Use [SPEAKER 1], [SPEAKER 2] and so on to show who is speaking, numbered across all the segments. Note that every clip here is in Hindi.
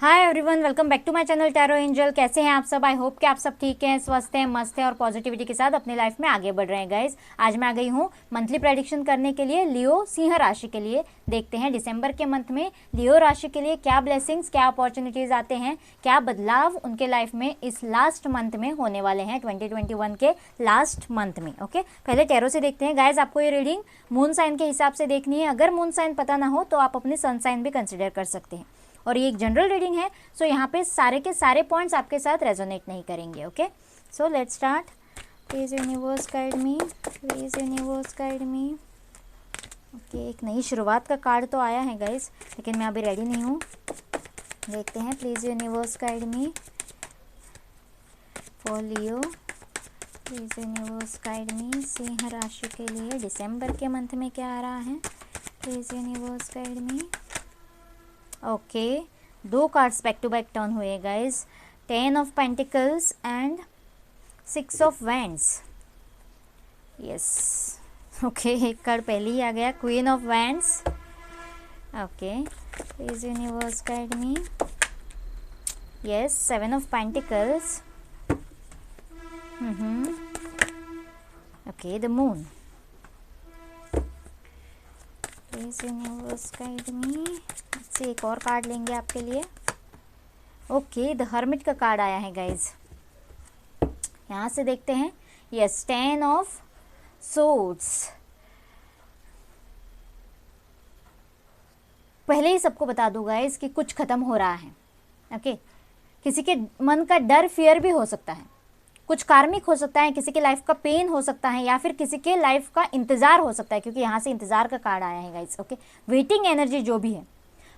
[SPEAKER 1] Hi everyone, welcome back to my channel tarot angel. कैसे हैं आप सब? आई होप कि आप सब ठीक हैं, स्वस्थ हैं, मस्त हैं और पॉजिटिविटी के साथ अपनी लाइफ में आगे बढ़ रहे हैं गाइस। आज मैं आ गई हूँ मंथली प्रेडिक्शन करने के लिए लियो सिंह राशि के लिए। देखते हैं दिसंबर के मंथ में लियो राशि के लिए क्या ब्लेसिंग्स, क्या अपॉर्चुनिटीज़ आते हैं, क्या बदलाव उनके लाइफ में इस लास्ट मंथ में होने वाले हैं, 2021 के लास्ट मंथ में। ओके, पहले टैरो से देखते हैं गाइज। आपको ये रीडिंग मून साइन के हिसाब से देखनी है। अगर मून साइन पता ना हो तो आप अपने सन साइन भी कंसिडर कर सकते हैं। और ये एक जनरल रीडिंग है, सो यहाँ पे सारे के सारे पॉइंट्स आपके साथ रेजोनेट नहीं करेंगे। Okay, so let's start. Please universe guide me, please universe guide me. Okay, एक नई शुरुआत का कार्ड तो आया है गाइस, लेकिन मैं अभी रेडी नहीं हूँ। देखते हैं, please universe guide me for Leo, please universe guide मी सिंह राशि के लिए दिसंबर के मंथ में क्या आ रहा है। Please universe guide me. Okay, दो cards back to back turn हुए guys, 10 of pentacles and 6 of wands. Yes, okay, एक कार्ड पहले ही आ गया, queen of wands. Okay, please universe guide me. Yes, 7 of pentacles. Okay, the moon. Please universe guide me. से एक और कार्ड लेंगे आपके लिए। ओके, द हर्मिट का कार्ड आया है गाइज। यहाँ से देखते हैं। Yes, 10 of swords. पहले ही सबको बता दूं गाइज कि कुछ खत्म हो रहा है। ओके, किसी के मन का डर, फियर भी हो सकता है, कुछ कार्मिक हो सकता है, किसी के लाइफ का पेन हो सकता है, या फिर किसी के लाइफ का इंतजार हो सकता है, क्योंकि यहाँ से इंतजार का कार्ड आया है गाइज। ओके, वेटिंग एनर्जी जो भी है,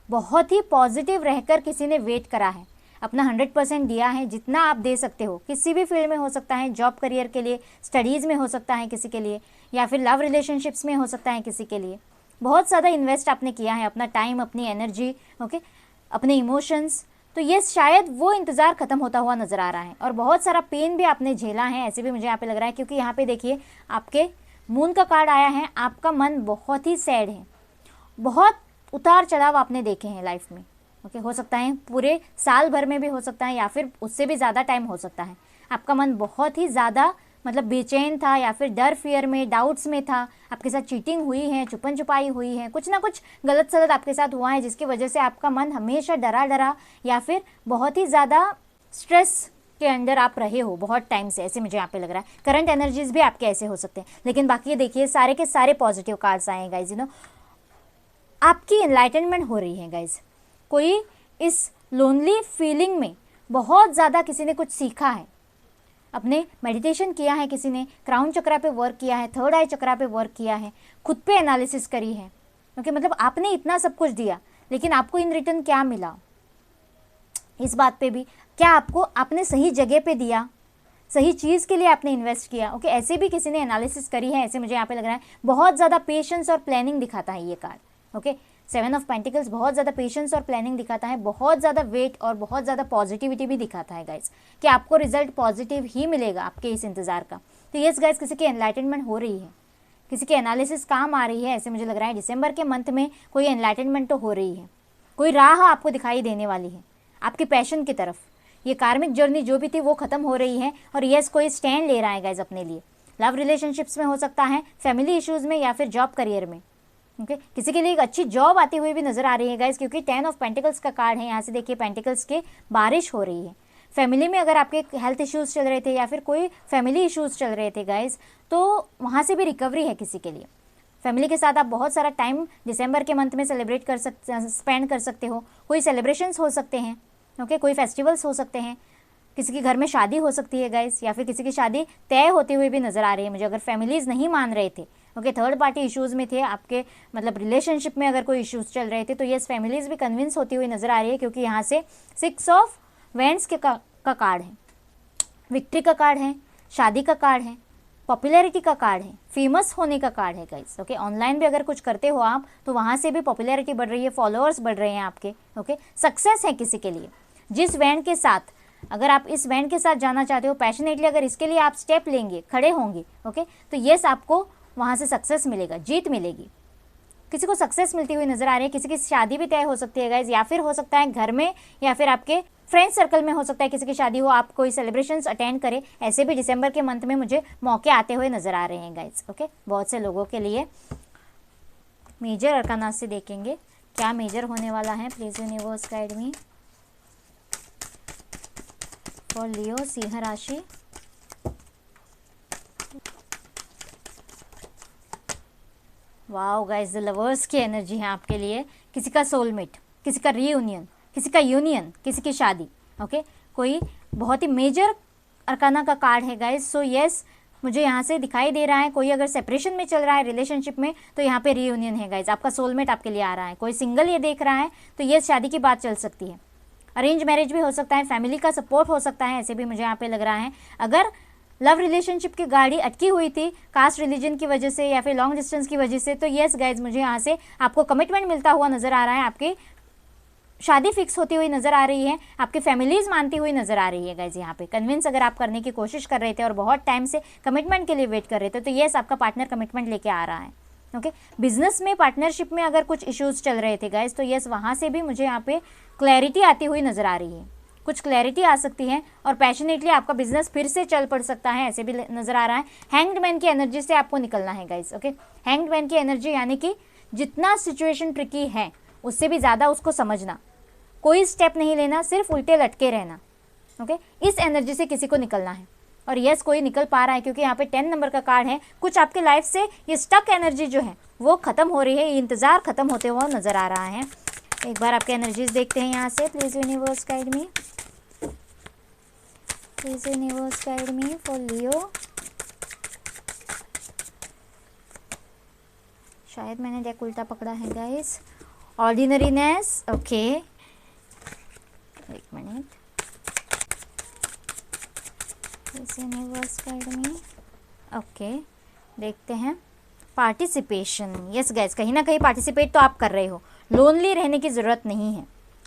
[SPEAKER 1] बहुत ही पॉजिटिव रहकर किसी ने वेट करा है, अपना 100% दिया है, जितना आप दे सकते हो। किसी भी फील्ड में हो सकता है, जॉब करियर के लिए, स्टडीज़ में हो सकता है किसी के लिए, या फिर लव रिलेशनशिप्स में हो सकता है किसी के लिए। बहुत ज़्यादा इन्वेस्ट आपने किया है, अपना टाइम, अपनी एनर्जी, ओके, अपने इमोशंस। तो ये शायद वो इंतज़ार ख़त्म होता हुआ नज़र आ रहा है, और बहुत सारा पेन भी आपने झेला है, ऐसे भी मुझे यहाँ पे लग रहा है, क्योंकि यहाँ पे देखिए आपके मून का कार्ड आया है। आपका मन बहुत ही सैड है, बहुत उतार चढ़ाव आपने देखे हैं लाइफ में। ओके, हो सकता है पूरे साल भर में भी हो सकता है, या फिर उससे भी ज़्यादा टाइम हो सकता है। आपका मन बहुत ही ज़्यादा मतलब बेचैन था, या फिर डर, फियर में, डाउट्स में था। आपके साथ चीटिंग हुई है, छुपन छुपाई हुई है, कुछ ना कुछ गलत सलत आपके साथ हुआ है, जिसकी वजह से आपका मन हमेशा डरा डरा या फिर बहुत ही ज़्यादा स्ट्रेस के अंदर आप रहे हो बहुत टाइम से, ऐसे मुझे यहाँ पे लग रहा है। करंट एनर्जीज भी आपके ऐसे हो सकते हैं। लेकिन बाकी देखिए, सारे के सारे पॉजिटिव कार्ड्स आए हैं गाइज। आपकी एनलाइटनमेंट हो रही है गाइज। कोई इस लोनली फीलिंग में बहुत ज़्यादा किसी ने कुछ सीखा है, अपने मेडिटेशन किया है, किसी ने क्राउन चक्रा पे वर्क किया है, थर्ड आई चक्रा पे वर्क किया है, खुद पे एनालिसिस करी है। क्योंकि मतलब आपने इतना सब कुछ दिया, लेकिन आपको इन रिटर्न क्या मिला, इस बात पे भी, क्या आपको आपने सही जगह पे दिया, सही चीज़ के लिए आपने इन्वेस्ट किया। ओके, ऐसे भी किसी ने एनालिसिस करी है, ऐसे मुझे यहाँ पे लग रहा है। बहुत ज़्यादा पेशेंस और प्लानिंग दिखाता है ये कार्ड। ओके, 7 ऑफ पेंटिकल्स बहुत ज़्यादा पेशेंस और प्लानिंग दिखाता है, बहुत ज़्यादा वेट और बहुत ज़्यादा पॉजिटिविटी भी दिखाता है गाइज, कि आपको रिजल्ट पॉजिटिव ही मिलेगा आपके इस इंतज़ार का। तो यस गाइज, किसी की एनलाइटनमेंट हो रही है, किसी की एनालिसिस काम आ रही है, ऐसे मुझे लग रहा है। दिसंबर के मंथ में कोई एनलाइटनमेंट तो हो रही है, कोई राह आपको दिखाई देने वाली है आपके पैशन की तरफ। ये कार्मिक जर्नी जो भी थी वो ख़त्म हो रही है, और यस, कोई स्टैंड ले रहा है गाइज अपने लिए। लव रिलेशनशिप्स में हो सकता है, फैमिली इश्यूज़ में, या फिर जॉब करियर में। ओके, किसी के लिए एक अच्छी जॉब आती हुई भी नजर आ रही है गाइज, क्योंकि 10 ऑफ पेंटिकल्स का कार्ड है। यहाँ से देखिए, पेंटिकल्स के बारिश हो रही है। फैमिली में अगर आपके हेल्थ इश्यूज़ चल रहे थे, या फिर कोई फैमिली इश्यूज़ चल रहे थे गाइज, तो वहाँ से भी रिकवरी है किसी के लिए। फैमिली के साथ आप बहुत सारा टाइम दिसंबर के मंथ में सेलिब्रेट कर स्पेंड कर सकते हो। कोई सेलिब्रेशंस हो सकते हैं, ओके, कोई फेस्टिवल्स हो सकते हैं, किसी के घर में शादी हो सकती है गाइज, या फिर किसी की शादी तय होती हुई भी नज़र आ रही है मुझे, अगर फैमिलीज़ नहीं मान रहे थे। ओके, थर्ड पार्टी इश्यूज़ में थे आपके, मतलब रिलेशनशिप में अगर कोई इश्यूज़ चल रहे थे, तो यस, फैमिलीज़ भी कन्विंस होती हुई नज़र आ रही है, क्योंकि यहाँ से 6 ऑफ वैंड्स का कार्ड है, विक्ट्री का कार्ड है, शादी का कार्ड है, पॉपुलैरिटी का कार्ड है, फेमस होने का कार्ड है गाइस। ओके, ऑनलाइन भी अगर कुछ करते हो आप, तो वहाँ से भी पॉपुलैरिटी बढ़ रही है, फॉलोअर्स बढ़ रहे हैं आपके। ओके, सक्सेस है किसी के लिए। जिस वैंड के साथ, अगर आप इस वैंड के साथ जाना चाहते हो पैशनेटली, अगर इसके लिए आप स्टेप लेंगे, खड़े होंगे, ओके, तो यस, आपको वहाँ से सक्सेस मिलेगा, जीत मिलेगी। किसी को सक्सेस मिलती हुई नजर आ रही है, किसी की शादी भी तय हो सकती है गाइज, या फिर हो सकता है घर में या फिर आपके फ्रेंड सर्कल में हो सकता है किसी की शादी हो, आप कोई सेलिब्रेशंस अटेंड करें। ऐसे भी दिसंबर के मंथ में मुझे मौके आते हुए नजर आ रहे हैं गाइज। ओके, बहुत से लोगों के लिए मेजर अरकाना से देखेंगे क्या मेजर होने वाला है। Please universe guide me for Leo सिंह राशि। वाओ गाइस, द लवर्स की एनर्जी है आपके लिए। किसी का सोलमेट, किसी का रीयूनियन, किसी का यूनियन, किसी की शादी। ओके, कोई बहुत ही मेजर अरकाना का कार्ड है गाइस। सो यस, मुझे यहाँ से दिखाई दे रहा है कोई अगर सेपरेशन में चल रहा है रिलेशनशिप में, तो यहाँ पे रीयूनियन है गाइस। आपका सोलमेट आपके लिए आ रहा है। कोई सिंगल ये देख रहा है तो ये शादी की बात चल सकती है। अरेंज मैरिज भी हो सकता है, फैमिली का सपोर्ट हो सकता है, ऐसे भी मुझे यहाँ पे लग रहा है। अगर लव रिलेशनशिप की गाड़ी अटकी हुई थी कास्ट रिलीजन की वजह से या फिर लॉन्ग डिस्टेंस की वजह से, तो यस गाइज, मुझे यहाँ से आपको कमिटमेंट मिलता हुआ नजर आ रहा है। आपकी शादी फिक्स होती हुई नजर आ रही है, आपकी फैमिलीज मानती हुई नजर आ रही है गाइज। यहाँ पे कन्विंस अगर आप करने की कोशिश कर रहे थे और बहुत टाइम से कमिटमेंट के लिए वेट कर रहे थे, तो यस, आपका पार्टनर कमिटमेंट लेके आ रहा है। ओके, बिजनेस में पार्टनरशिप में अगर कुछ इश्यूज चल रहे थे गाइज, तो यस, वहाँ से भी मुझे यहाँ पे क्लैरिटी आती हुई नजर आ रही है। कुछ क्लैरिटी आ सकती है और पैशनेटली आपका बिजनेस फिर से चल पड़ सकता है, ऐसे भी नजर आ रहा है। हैंग्ड मैन की एनर्जी से आपको निकलना है गाइज। ओके, हैंग्ड मैन की एनर्जी यानी कि जितना सिचुएशन ट्रिकी है उससे भी ज़्यादा उसको समझना, कोई स्टेप नहीं लेना, सिर्फ उल्टे लटके रहना। ओके, इस एनर्जी से किसी को निकलना है और यस, कोई निकल पा रहा है क्योंकि यहाँ पे 10 नंबर का कार्ड है। कुछ आपके लाइफ से ये स्टक एनर्जी जो है वो खत्म हो रही है, ये इंतज़ार खत्म होते हुए नजर आ रहा है। एक बार आपके एनर्जीज देखते हैं यहाँ से। Please universe guide me, please universe guide me for Leo. शायद मैंने डेक उल्टा पकड़ा है गाइस। ऑर्डिनरीनेस, ओके, एक minute. Please universe guide me, okay, देखते हैं। पार्टिसिपेशन, यस गाइस, कहीं ना कहीं पार्टिसिपेट तो आप कर रहे हो, लोनली रहने की ज़रूरत नहीं है।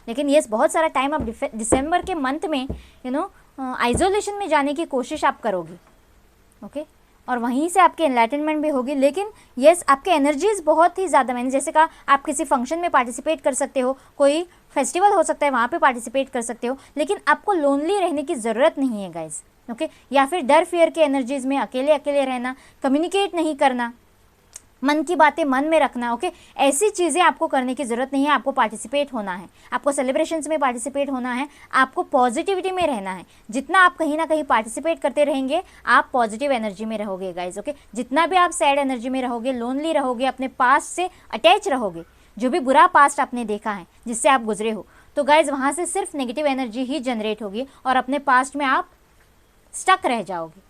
[SPEAKER 1] लेकिन यस, बहुत सारा टाइम आप दिसंबर के मंथ में आइसोलेशन में जाने की कोशिश आप करोगे। ओके, और वहीं से आपकी एनलाइटनमेंट भी होगी। लेकिन यस, आपके एनर्जीज बहुत ही ज़्यादा, मैंने जैसे कहा, आप किसी फंक्शन में पार्टिसिपेट कर सकते हो, कोई फेस्टिवल हो सकता है वहाँ पे पार्टिसिपेट कर सकते हो, लेकिन आपको लोनली रहने की ज़रूरत नहीं है गाइज। ओके, या फिर डर फियर के एनर्जीज में अकेले अकेले रहना, कम्युनिकेट नहीं करना, मन की बातें मन में रखना। ओके, ऐसी चीज़ें आपको करने की ज़रूरत नहीं है। आपको पार्टिसिपेट होना है, आपको सेलिब्रेशंस में पार्टिसिपेट होना है, आपको पॉजिटिविटी में रहना है। जितना आप कहीं ना कहीं पार्टिसिपेट करते रहेंगे, आप पॉजिटिव एनर्जी में रहोगे गाइज। ओके, जितना भी आप सैड एनर्जी में रहोगे, लोनली रहोगे, अपने पास्ट से अटैच रहोगे, जो भी बुरा पास्ट आपने देखा है जिससे आप गुजरे हो, तो गाइज वहाँ से सिर्फ नेगेटिव एनर्जी ही जनरेट होगी और अपने पास्ट में आप स्टक रह जाओगे।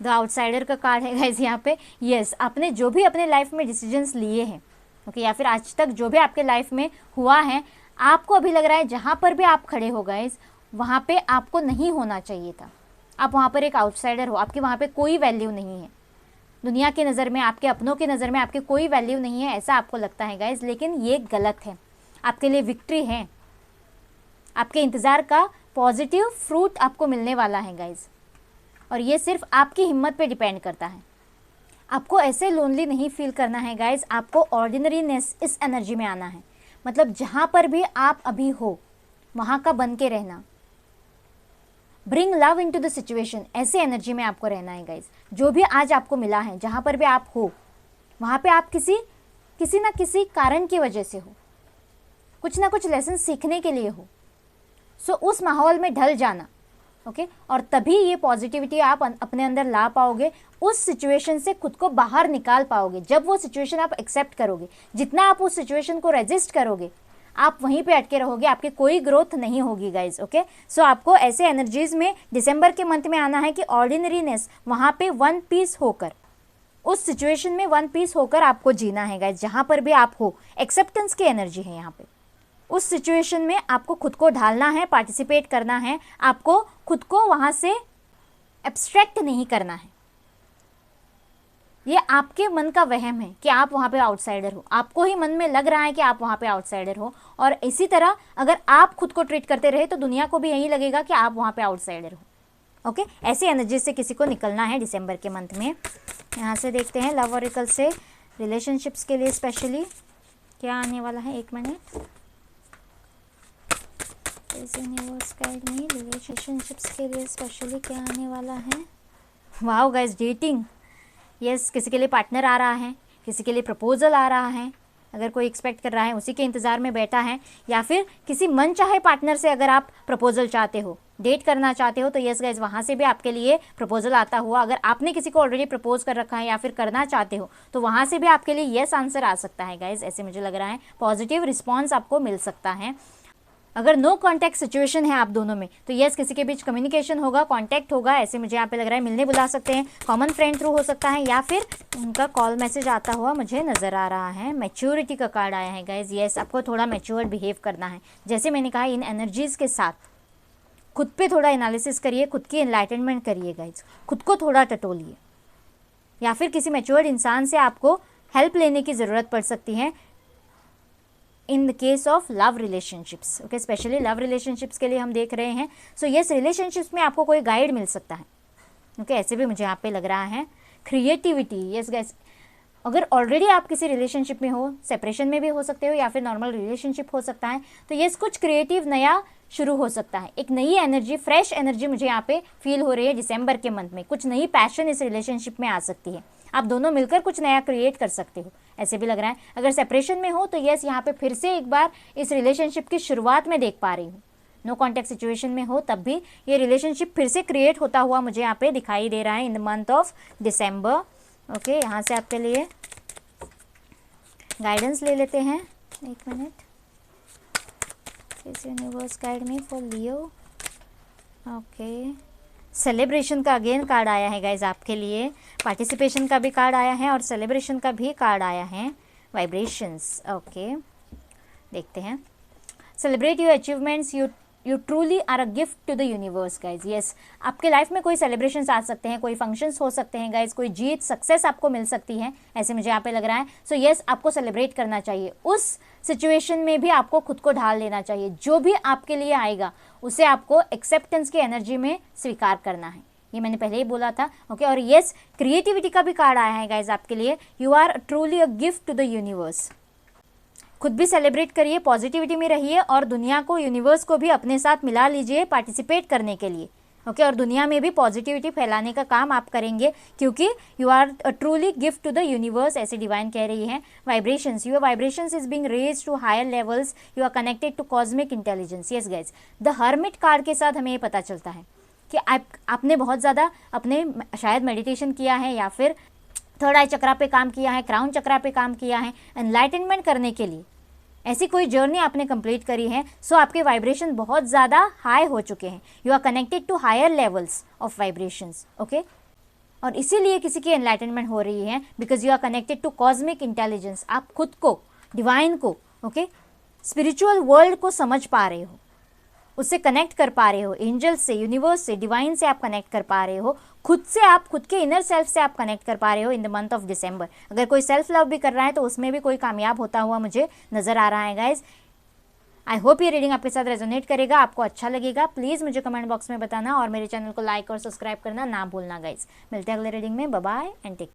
[SPEAKER 1] द आउटसाइडर का कार्ड है गाइज यहाँ पे। यस, आपने जो भी अपने लाइफ में डिसीजंस लिए हैं, ओके, या फिर आज तक जो भी आपके लाइफ में हुआ है, आपको अभी लग रहा है जहाँ पर भी आप खड़े हो गाइज, वहाँ पे आपको नहीं होना चाहिए था। आप वहाँ पर एक आउटसाइडर हो, आपकी वहाँ पे कोई वैल्यू नहीं है। दुनिया की नज़र में, आपके अपनों की नज़र में आपकी कोई वैल्यू नहीं है, ऐसा आपको लगता है गाइज, लेकिन ये गलत है। आपके लिए विक्ट्री है, आपके इंतज़ार का पॉजिटिव फ्रूट आपको मिलने वाला है गाइज, और ये सिर्फ आपकी हिम्मत पे डिपेंड करता है। आपको ऐसे लोनली नहीं फील करना है गाइज, आपको ऑर्डिनरीनेस इस एनर्जी में आना है। मतलब जहाँ पर भी आप अभी हो वहाँ का बन के रहना, bring love into the situation, ऐसे एनर्जी में आपको रहना है गाइज। जो भी आज आपको मिला है, जहाँ पर भी आप हो वहाँ पे आप किसी ना किसी कारण की वजह से हो, कुछ ना कुछ लेसन सीखने के लिए हो। सो उस माहौल में ढल जाना, ओके, और तभी ये पॉजिटिविटी आप अपने अंदर ला पाओगे, उस सिचुएशन से खुद को बाहर निकाल पाओगे। जब वो सिचुएशन आप एक्सेप्ट करोगे, जितना आप उस सिचुएशन को रेजिस्ट करोगे, आप वहीं पे अटके रहोगे, आपकी कोई ग्रोथ नहीं होगी गाइज। ओके, सो आपको ऐसे एनर्जीज में दिसंबर के मंथ में आना है कि ऑर्डिनरीनेस वहाँ पे वन पीस होकर, उस सिचुएशन में वन पीस होकर आपको जीना है गाइज, जहाँ पर भी आप हो। एक्सेप्टेंस की एनर्जी है यहाँ पे। उस सिचुएशन में आपको खुद को ढालना है, पार्टिसिपेट करना है, आपको खुद को वहाँ से एब्स्ट्रैक्ट नहीं करना है। ये आपके मन का वहम है कि आप वहाँ पे आउटसाइडर हो, आपको ही मन में लग रहा है कि आप वहाँ पे आउटसाइडर हो, और इसी तरह अगर आप खुद को ट्रीट करते रहे तो दुनिया को भी यही लगेगा कि आप वहाँ पे आउटसाइडर हो। ओके, ऐसी एनर्जी से किसी को निकलना है दिसंबर के मंथ में। यहाँ से देखते हैं लव ऑरिकल से रिलेशनशिप्स के लिए स्पेशली क्या आने वाला है, 1 मिनट। इस यूनिवर्स गाइड में रिलेशनशिप्स के लिए स्पेशली क्या आने वाला है। वाओ गाइस, डेटिंग, यस, किसी के लिए पार्टनर आ रहा है, किसी के लिए प्रपोजल आ रहा है, अगर कोई एक्सपेक्ट कर रहा है उसी के इंतज़ार में बैठा है, या फिर किसी मनचाहे पार्टनर से अगर आप प्रपोजल चाहते हो, डेट करना चाहते हो, तो यस गाइज वहाँ से भी आपके लिए प्रपोजल आता हुआ, अगर आपने किसी को ऑलरेडी प्रपोज कर रखा है या फिर करना चाहते हो तो वहाँ से भी आपके लिए यस आंसर आ सकता है गाइज। ऐसे मुझे लग रहा है पॉजिटिव रिस्पॉन्स आपको मिल सकता है। अगर नो कॉन्टैक्ट सिचुएशन है आप दोनों में तो यस किसी के बीच कम्युनिकेशन होगा, कॉन्टैक्ट होगा, ऐसे मुझे यहाँ पे लग रहा है। मिलने बुला सकते हैं, कॉमन फ्रेंड थ्रू हो सकता है, या फिर उनका कॉल मैसेज आता हुआ मुझे नज़र आ रहा है। मैच्योरिटी का कार्ड आया है गाइज, यस आपको थोड़ा मैच्योर बिहेव करना है। जैसे मैंने कहा, इन एनर्जीज़ के साथ खुद पे थोड़ा एनालिसिस करिए, खुद की एनलाइटनमेंट करिए गाइज, खुद को थोड़ा टटोलिए, या फिर किसी मैच्योर इंसान से आपको हेल्प लेने की ज़रूरत पड़ सकती है in the case of love relationships. Okay, specially love relationships के लिए हम देख रहे हैं। सो यस, रिलेशनशिप्स में आपको कोई गाइड मिल सकता है। ओके, ऐसे भी मुझे यहाँ पे लग रहा है। क्रिएटिविटी, यस गाइस, अगर ऑलरेडी आप किसी रिलेशनशिप में हो, सेपरेशन में भी हो सकते हो या फिर नॉर्मल रिलेशनशिप हो सकता है, तो यस कुछ क्रिएटिव नया शुरू हो सकता है। एक नई एनर्जी, फ्रेश एनर्जी मुझे यहाँ पे फील हो रही है दिसंबर के मंथ में। कुछ नई पैशन इस रिलेशनशिप में आ सकती है, आप दोनों मिलकर कुछ नया क्रिएट कर सकते हो, ऐसे भी लग रहा है। अगर सेपरेशन में हो तो यस यहाँ पे फिर से एक बार इस रिलेशनशिप की शुरुआत में देख पा रही हूँ। नो कॉन्टैक्ट सिचुएशन में हो तब भी ये रिलेशनशिप फिर से क्रिएट होता हुआ मुझे यहाँ पे दिखाई दे रहा है in the month of December. Okay, यहाँ से आपके लिए गाइडेंस ले लेते हैं, 1 मिनट। इस यूनिवर्स गाइड में फॉर लियो। ओके, सेलिब्रेशन का अगेन कार्ड आया है गाइज आपके लिए, पार्टिसिपेशन का भी कार्ड आया है और सेलिब्रेशन का भी कार्ड आया है, वाइब्रेशंस। ओके, देखते हैं। Celebrate your achievements, you truly are a gift to the universe guys. Yes, आपके लाइफ में कोई सेलिब्रेशंस आ सकते हैं, कोई फंक्शंस हो सकते हैं गाइज, कोई जीत, सक्सेस आपको मिल सकती है, ऐसे मुझे यहाँ पे लग रहा है। सो यस, आपको सेलिब्रेट करना चाहिए, उस सिचुएशन में भी आपको खुद को ढाल लेना चाहिए। जो भी आपके लिए आएगा उसे आपको एक्सेप्टेंस की एनर्जी में स्वीकार करना है, ये मैंने पहले ही बोला था। ओके, और यस, क्रिएटिविटी का भी कार्ड आया है गाइज आपके लिए, you are truly a gift to the universe. खुद भी सेलिब्रेट करिए, पॉजिटिविटी में रहिए और दुनिया को, यूनिवर्स को भी अपने साथ मिला लीजिए पार्टिसिपेट करने के लिए। ओके, और दुनिया में भी पॉजिटिविटी फैलाने का काम आप करेंगे, क्योंकि you are truly gift to the universe, ऐसे डिवाइन कह रही है। Vibrations, your vibrations is being raised to higher levels, you are connected to cosmic intelligence. Yes guys, the hermit card के साथ हमें ये पता चलता है कि आपने बहुत ज़्यादा अपने शायद मेडिटेशन किया है, या फिर थर्ड आई चक्रा पे काम किया है, क्राउन चक्रा पे काम किया है, एनलाइटनमेंट करने के लिए ऐसी कोई जर्नी आपने कंप्लीट करी है। सो आपके वाइब्रेशन बहुत ज़्यादा हाई हो चुके हैं, you are connected to higher levels of vibrations. Okay, और इसीलिए किसी की एनलाइटनमेंट हो रही है, because you are connected to cosmic intelligence. आप खुद को, डिवाइन को, ओके, स्पिरिचुअल वर्ल्ड को समझ पा रहे हो, उससे कनेक्ट कर पा रहे हो, एंजल्स से, यूनिवर्स से, डिवाइन से आप कनेक्ट कर पा रहे हो, खुद से, आप खुद के इनर सेल्फ से आप कनेक्ट कर पा रहे हो in the month of December. अगर कोई सेल्फ लव भी कर रहा है तो उसमें भी कोई कामयाब होता हुआ मुझे नज़र आ रहा है गाइज। आई होप ये रीडिंग आपके साथ रेजोनेट करेगा, आपको अच्छा लगेगा। प्लीज़ मुझे कमेंट बॉक्स में बताना और मेरे चैनल को लाइक और सब्सक्राइब करना ना भूलना गाइज। मिलते हैं अगले रीडिंग में, बाय बाय एंड टेक।